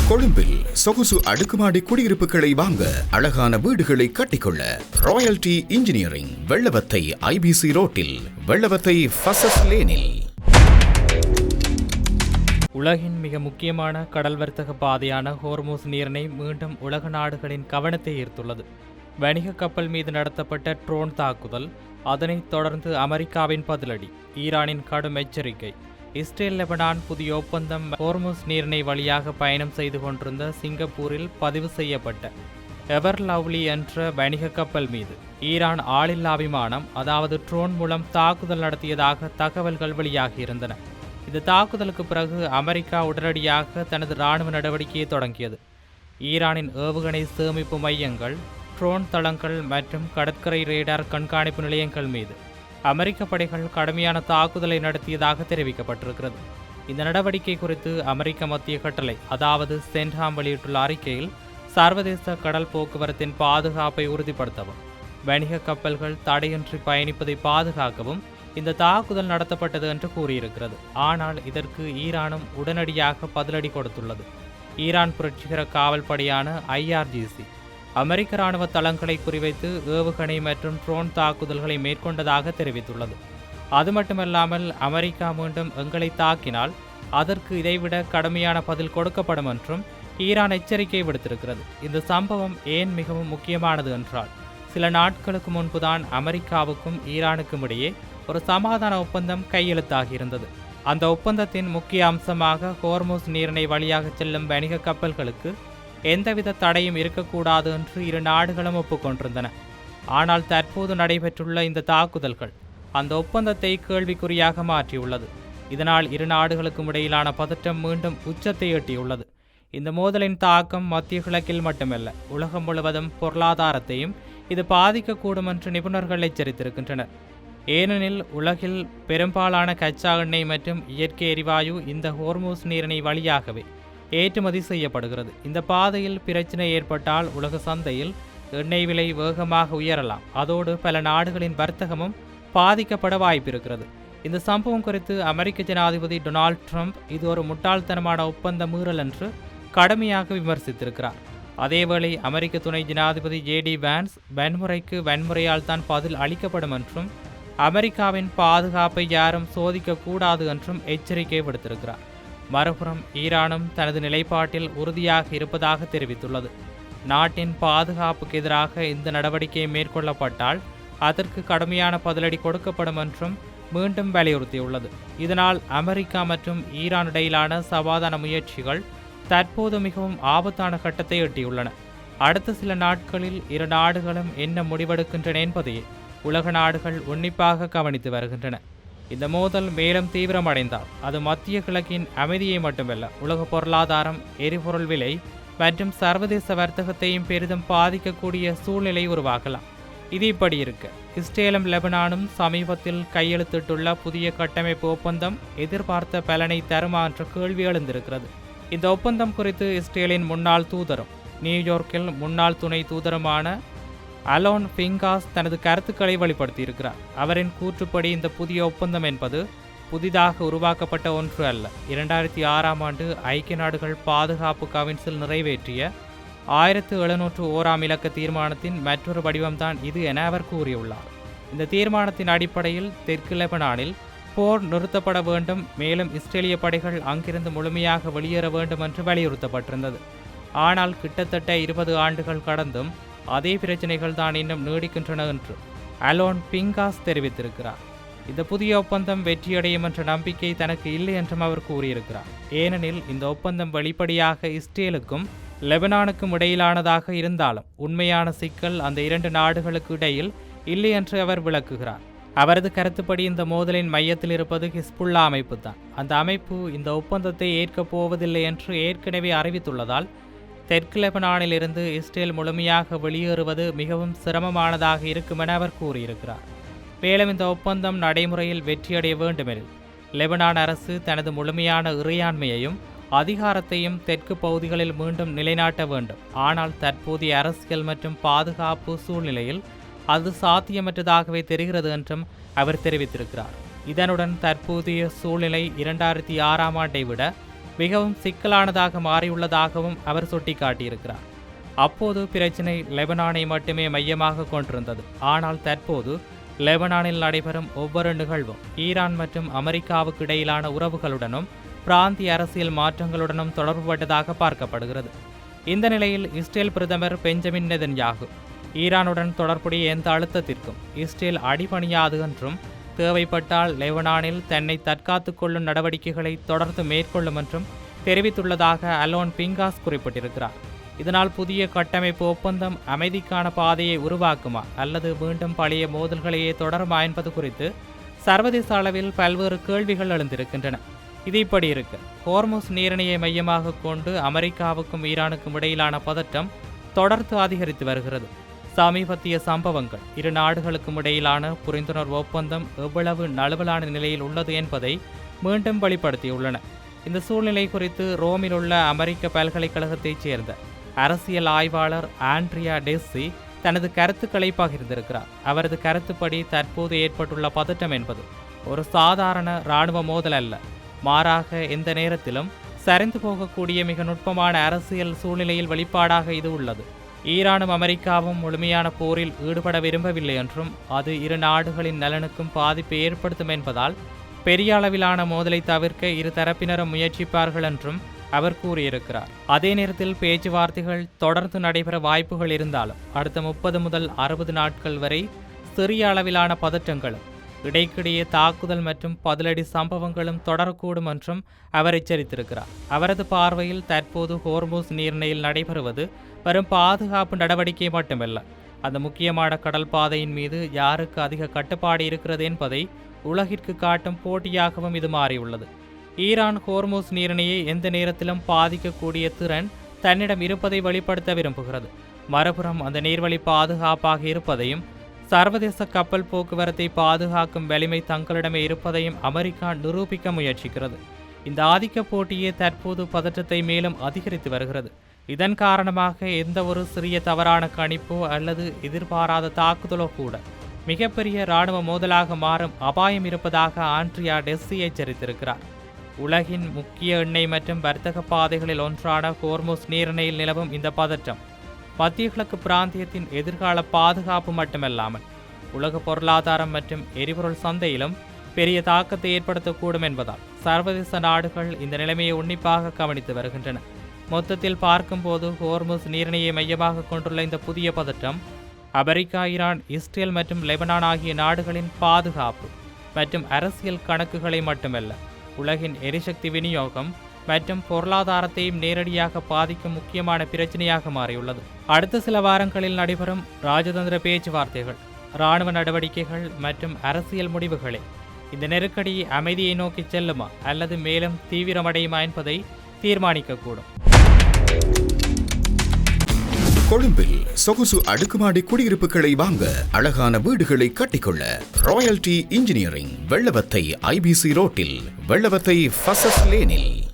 கொழும்பில் சொகுசு அடுக்குமாடி குடியிருப்புகளை வாங்க, அழகான வீடுகளை கட்டிக்கொள்ள ராயல்டி இன்ஜினியரிங், வெள்ளவத்தை ஐபிசி ரோட்டில், வெள்ளவத்தை ஃபசஸ் லேனில். உலகின் மிக முக்கியமான கடல் வர்த்தக பாதையான ஹோர்மூஸ் நீரிணை மீண்டும் உலக நாடுகளின் கவனத்தை ஈர்த்துள்ளது. வணிக கப்பல் மீது நடத்தப்பட்ட ட்ரோன் தாக்குதல், அதனைத் தொடர்ந்து அமெரிக்காவின் பதிலடி, ஈரானின் கடும் எச்சரிக்கை, இஸ்ரேல் லெபனான் புதிய ஒப்பந்தம், ஹோர்முஸ் நீரிணை வழியாக பயணம் செய்து கொண்டிருந்த சிங்கப்பூரில் பதிவு செய்யப்பட்ட எவர் லவ்லி என்ற வணிக கப்பல் மீது ஈரான் ஆளில்லா விமானம் அதாவது ட்ரோன் மூலம் தாக்குதல் நடத்தியதாக தகவல்கள் வெளியாகியிருந்தன. இந்த தாக்குதலுக்கு பிறகு அமெரிக்கா உடனடியாக தனது இராணுவ நடவடிக்கையை தொடங்கியது. ஈரானின் ஏவுகணை சேமிப்பு மையங்கள், ட்ரோன் தளங்கள் மற்றும் கடற்கரை ரேடார் கண்காணிப்பு நிலையங்கள் மீது அமெரிக்க படைகள் கடுமையான தாக்குதலை நடத்தியதாக தெரிவிக்கப்பட்டிருக்கிறது. இந்த நடவடிக்கை குறித்து அமெரிக்க மத்திய கட்டளை அதாவது சென்டாம் வெளியிட்டுள்ள அறிக்கையில், சர்வதேச கடல் போக்குவரத்தின் பாதுகாப்பை உறுதிப்படுத்தவும், வணிக கப்பல்கள் தடையின்றி பயணிப்பதை பாதுகாக்கவும் இந்த தாக்குதல் நடத்தப்பட்டது என்று கூறியிருக்கிறது. ஆனால் இதற்கு ஈரானும் உடனடியாக பதிலடி கொடுத்துள்ளது. ஈரான் புரட்சிகர காவல் படையான IRGC அமெரிக்க இராணுவ தளங்களை குறிவைத்து ஏவுகணை மற்றும் ட்ரோன் தாக்குதல்களை மேற்கொண்டதாக தெரிவித்துள்ளது. அது மட்டுமல்லாமல் அமெரிக்கா மீண்டும் எங்களை தாக்கினால் அதற்கு இதைவிட கடுமையான பதில் கொடுக்கப்படும் என்றும் ஈரான் எச்சரிக்கை விடுத்திருக்கிறது. இந்த சம்பவம் ஏன் மிகவும் முக்கியமானது என்றால், சில நாட்களுக்கு முன்புதான் அமெரிக்காவுக்கும் ஈரானுக்கும் இடையே ஒரு சமாதான ஒப்பந்தம் கையெழுத்தாகியிருந்தது. அந்த ஒப்பந்தத்தின் முக்கிய அம்சமாக ஹோர்முஸ் நீரிணை வழியாக செல்லும் வணிக கப்பல்களுக்கு எந்தவித தடையும் இருக்கக்கூடாது என்று இரு நாடுகளும் ஒப்புக்கொண்டிருந்தன. ஆனால் தற்போது நடைபெற்றுள்ள இந்த தாக்குதல்கள் அந்த ஒப்பந்தத்தை கேள்விக்குறியாக மாற்றியுள்ளது. இதனால் இரு நாடுகளுக்கும் இடையிலான பதற்றம் மீண்டும் உச்சத்தை எட்டியுள்ளது. இந்த மோதலின் தாக்கம் மத்திய கிழக்கில் மட்டுமல்ல, உலகம் முழுவதும் பொருளாதாரத்தையும் இது பாதிக்கக்கூடும் என்று நிபுணர்கள் எச்சரித்திருக்கின்றனர். ஏனெனில் உலகில் பெரும்பாலான கச்சா எண்ணெய் மற்றும் இயற்கை எரிவாயு இந்த ஹோர்முஸ் நீரிணை வழியாகவே ஏற்றுமதி செய்யப்படுகிறது. இந்த பாதையில் பிரச்சனை ஏற்பட்டால் உலக சந்தையில் எண்ணெய் விலை வேகமாக உயரலாம். அதோடு பல நாடுகளின் வர்த்தகமும் பாதிக்கப்பட வாய்ப்பிருக்கிறது. இந்த சம்பவம் குறித்து அமெரிக்க ஜனாதிபதி டொனால்ட் ட்ரம்ப் இது ஒரு முட்டாள்தனமான ஒப்பந்த மீறல் என்று கடுமையாக விமர்சித்திருக்கிறார். அதேவேளை அமெரிக்க துணை ஜனாதிபதி JD வான்ஸ் வன்முறைக்கு வன்முறையால் தான் பதில் அளிக்கப்படும் என்றும் அமெரிக்காவின் பாதுகாப்பை யாரும் சோதிக்கக்கூடாது என்றும் எச்சரிக்கை விடுத்திருக்கிறார். மறுபுறம் ஈரானும் தனது நிலைப்பாட்டில் உறுதியாக இருப்பதாக தெரிவித்துள்ளது. நாட்டின் பாதுகாப்புக்கு எதிராக இந்த நடவடிக்கை மேற்கொள்ளப்பட்டால் அதற்கு கடுமையான பதிலடி கொடுக்கப்படும் என்றும் மீண்டும் வலியுறுத்தியுள்ளது. இதனால் அமெரிக்கா மற்றும் ஈரான் இடையிலான சமாதான முயற்சிகள் தற்போது மிகவும் ஆபத்தான கட்டத்தை எட்டியுள்ளன. அடுத்த சில நாட்களில் இரு நாடுகளும் என்ன முடிவெடுக்கின்றன என்பதையே உலக நாடுகள் உன்னிப்பாக கவனித்து வருகின்றன. இந்த மோதல் மேலும் தீவிரமடைந்தால் அது மத்திய கிழக்கின் அமைதியை மட்டுமல்ல, உலக பொருளாதாரம், எரிபொருள் விலை மற்றும் சர்வதேச வர்த்தகத்தையும் பெரிதும் பாதிக்கக்கூடிய சூழ்நிலை உருவாகலாம். இது இப்படி இருக்க, இஸ்ரேலும் லெபனானும் சமீபத்தில் கையெழுத்திட்டுள்ள புதிய கட்டமைப்பு ஒப்பந்தம் எதிர்பார்த்த பலனை தருமா என்ற கேள்வி எழுந்திருக்கிறது. இந்த ஒப்பந்தம் குறித்து இஸ்ரேலின் முன்னாள் தூதரும் நியூயார்க்கில் முன்னாள் துணை தூதருமான அலோன் பிங்காஸ் தனது கருத்துக்களை வெளிப்படுத்தியிருக்கிறார். அவரின் கூற்றுப்படி இந்த புதிய ஒப்பந்தம் என்பது புதிதாக உருவாக்கப்பட்ட ஒன்று அல்ல. 2006 ஐக்கிய நாடுகள் பாதுகாப்பு கவுன்சில் நிறைவேற்றிய 1701 இலக்க தீர்மானத்தின் மற்றொரு வடிவம்தான் இது என அவர் கூறியுள்ளார். இந்த தீர்மானத்தின் அடிப்படையில் தெற்கு லெபனானில் போர் நிறுத்தப்பட வேண்டும், மேலும் இஸ்ரேலிய படைகள் அங்கிருந்து முழுமையாக வெளியேற வேண்டும் என்று வலியுறுத்தப்பட்டிருந்தது. ஆனால் கிட்டத்தட்ட 20 ஆண்டுகள் கடந்தும் அதே பிரச்சனைகள் தான் இன்னும் நீடிக்கின்றன என்று அலோன் பிங்காஸ் தெரிவித்திருக்கிறார். இந்த புதிய ஒப்பந்தம் வெற்றியடையும் என்ற நம்பிக்கை தனக்கு இல்லை என்றும் அவர் கூறியிருக்கிறார். ஏனெனில் இந்த ஒப்பந்தம் வெளிப்படையாக இஸ்ரேலுக்கும் லெபனானுக்கும் இடையிலானதாக இருந்தாலும் உண்மையான சிக்கல் அந்த இரண்டு நாடுகளுக்கு இடையில் இல்லை என்று அவர் விளக்குகிறார். அவரது கருத்துப்படி இந்த மோதலின் மையத்தில் இருப்பது ஹிஸ்புல்லா அமைப்பு தான். அந்த அமைப்பு இந்த ஒப்பந்தத்தை ஏற்கப் போவதில்லை என்று ஏற்கனவே அறிவித்துள்ளதால் தெற்கு லெபனானில் இருந்து இஸ்ரேல் முழுமையாக வெளியேறுவது மிகவும் சிரமமானதாக இருக்கும் என அவர் கூறியிருக்கிறார். மேலும் இந்த ஒப்பந்தம் நடைமுறையில் வெற்றியடைய வேண்டுமெனில் லெபனான் அரசு தனது முழுமையான இறையாண்மையையும் அதிகாரத்தையும் தெற்கு பகுதிகளில் மீண்டும் நிலைநாட்ட வேண்டும். ஆனால் தற்போதைய அரசியல் மற்றும் பாதுகாப்பு சூழ்நிலையில் அது சாத்தியமற்றதாகவே தெரிகிறது என்றும் அவர் தெரிவித்திருக்கிறார். இதனுடன் தற்போதைய சூழ்நிலை 2006 விட மிகவும் சிக்கலானதாக மாறியுள்ளதாகவும் அவர் சுட்டிக்காட்டியிருக்கிறார். அப்போது பிரச்சினை லெபனானை மட்டுமே மையமாக கொண்டிருந்தது. ஆனால் தற்போது லெபனானில் நடைபெறும் ஒவ்வொரு நிகழ்வும் ஈரான் மற்றும் அமெரிக்காவுக்கு இடையிலான உறவுகளுடனும் பிராந்திய அரசியல் மாற்றங்களுடனும் தொடர்புபட்டதாக பார்க்கப்படுகிறது. இந்த நிலையில் இஸ்ரேல் பிரதமர் பெஞ்சமின் நெதன்யாகு ஈரானுடன் தொடர்புடைய எந்த அழுத்தத்திற்கும் இஸ்ரேல் அடிபணியாது என்றும் தேவைப்பட்டால் லெபனானில் தன்னை தற்காத்துக் கொள்ளும் நடவடிக்கைகளை தொடர்ந்து மேற்கொள்ளும் என்றும் தெரிவித்துள்ளதாக அலோன் பிங்காஸ் குறிப்பிட்டிருக்கிறார். இதனால் புதிய கட்டமைப்பு ஒப்பந்தம் அமைதிக்கான பாதையை உருவாக்குமா அல்லது மீண்டும் பழைய மோதல்களையே தொடருமா என்பது குறித்து சர்வதேச அளவில் பல்வேறு கேள்விகள் எழுந்திருக்கின்றன. இது இப்படி இருக்கு, ஹோர்முஸ் நீரிணையை மையமாக கொண்டு அமெரிக்காவுக்கும் ஈரானுக்கும் இடையிலான பதட்டம் தொடர்ந்து அதிகரித்து வருகிறது. சமீபத்திய சம்பவங்கள் இரு நாடுகளுக்கும் இடையிலான புரிந்துணர்வு ஒப்பந்தம் எவ்வளவு நழுவலான நிலையில் உள்ளது என்பதை மீண்டும் வெளிப்படுத்தியுள்ளன. இந்த சூழ்நிலை குறித்து ரோமில் உள்ள அமெரிக்க பல்கலைக்கழகத்தைச் சேர்ந்த அரசியல் ஆய்வாளர் ஆண்ட்ரியா டெஸ்ஸி தனது கருத்துக்களை பகிர்ந்திருக்கிறார். அவரது கருத்துப்படி தற்போது ஏற்பட்டுள்ள பதட்டம் என்பது ஒரு சாதாரண இராணுவ மோதல் அல்ல, மாறாக எந்த நேரத்திலும் சரிந்து போகக்கூடிய மிக நுட்பமான அரசியல் சூழ்நிலையில் வெளிப்பாடாக இது உள்ளது. ஈரானும் அமெரிக்காவும் முழுமையான போரில் ஈடுபட விரும்பவில்லை என்றும் அது இரு நாடுகளின் நலனுக்கும் பாதிப்பை ஏற்படுத்தும் என்பதால் பெரிய அளவிலான மோதலை தவிர்க்க இரு தரப்பினரும் முயற்சிப்பார்கள் என்றும் அவர் கூறியிருக்கிறார். அதே நேரத்தில் பேச்சுவார்த்தைகள் தொடர்ந்து நடைபெற வாய்ப்புகள் இருந்தாலும் அடுத்த 30 முதல் 60 நாட்கள் வரை சிறிய அளவிலான பதற்றங்களும் இடைக்கிடையே தாக்குதல் மற்றும் பதிலடி சம்பவங்களும் தொடரக்கூடும் என்றும் அவர் எச்சரித்திருக்கிறார். அவரது பார்வையில் தற்போது ஹோர்முஸ் நீரிணையில் நடைபெறுவது வரும் பாதுகாப்பு நடவடிக்கை மட்டுமல்ல, அந்த முக்கியமான கடல் பாதையின் மீது யாருக்கு அதிக கட்டுப்பாடு இருக்கிறது என்பதை உலகிற்கு காட்டும் போட்டியாகவும் இது மாறியுள்ளது. ஈரான் ஹோர்முஸ் நீரிணையை எந்த நேரத்திலும் பாதிக்கக்கூடிய திறன் தன்னிடம் இருப்பதை வெளிப்படுத்த விரும்புகிறது. மறுபுறம் அந்த நீர்வழி பாதுகாப்பாக இருப்பதையும் சர்வதேச கப்பல் போக்குவரத்தை பாதுகாக்கும் வலிமை தங்களிடமே இருப்பதையும் அமெரிக்கா நிரூபிக்க முயற்சிக்கிறது. இந்த ஆதிக்க போட்டியே தற்போது பதற்றத்தை மேலும் அதிகரித்து வருகிறது. இதன் காரணமாக எந்த ஒரு சிறிய தவறான கணிப்போ அல்லது எதிர்பாராத தாக்குதலோ கூட மிகப்பெரிய இராணுவ மோதலாக மாறும் அபாயம் இருப்பதாக ஆண்ட்ரியா டெஸ்ஸி எச்சரித்திருக்கிறார். உலகின் முக்கிய எண்ணெய் மற்றும் வர்த்தக பாதைகளில் ஒன்றான ஹோர்முஸ் நீரிணையில் நிலவும் இந்த பதற்றம் மத்திய கிழக்கு பிராந்தியத்தின் எதிர்கால பாதுகாப்பு மட்டுமல்லாமல் உலக பொருளாதாரம் மற்றும் எரிபொருள் சந்தையிலும் பெரிய தாக்கத்தை ஏற்படுத்தக்கூடும் என்பதால் சர்வதேச நாடுகள் இந்த நிலைமையை உன்னிப்பாக கவனித்து வருகின்றன. மொத்தத்தில் பார்க்கும்போது ஹோர்முஸ் நீரிணையை மையமாக கொண்டுள்ள இந்த புதிய பதற்றம் அமெரிக்கா, ஈரான், இஸ்ரேல் மற்றும் லெபனான் ஆகிய நாடுகளின் பாதுகாப்பு மற்றும் அரசியல் கணக்குகளை மட்டுமல்ல, உலகின் எரிசக்தி விநியோகம் மற்றும் பொருளாதாரத்தையும் நேரடியாக பாதிக்கும் முக்கியமான பிரச்சனையாக மாறியுள்ளது. அடுத்த சில வாரங்களில் நடைபெறும் ராஜதந்திர பேச்சுவார்த்தைகள், இராணுவ நடவடிக்கைகள் மற்றும் அரசியல் முடிவுகளே இந்த நெருக்கடி அமைதியை நோக்கி செல்லுமா அல்லது மேலும் தீவிரமடையுமா என்பதை தீர்மானிக்கக்கூடும். கொழும்பில் சொகுசு அடுக்குமாடி குடியிருப்புகளை வாங்க, அழகான வீடுகளை கட்டிக்கொள்ள ராயல்டி இன்ஜினியரிங் வெள்ளவத்தை IBC ரோட்டில், வெள்ளவத்தை ஃபசஸ் லேனில்.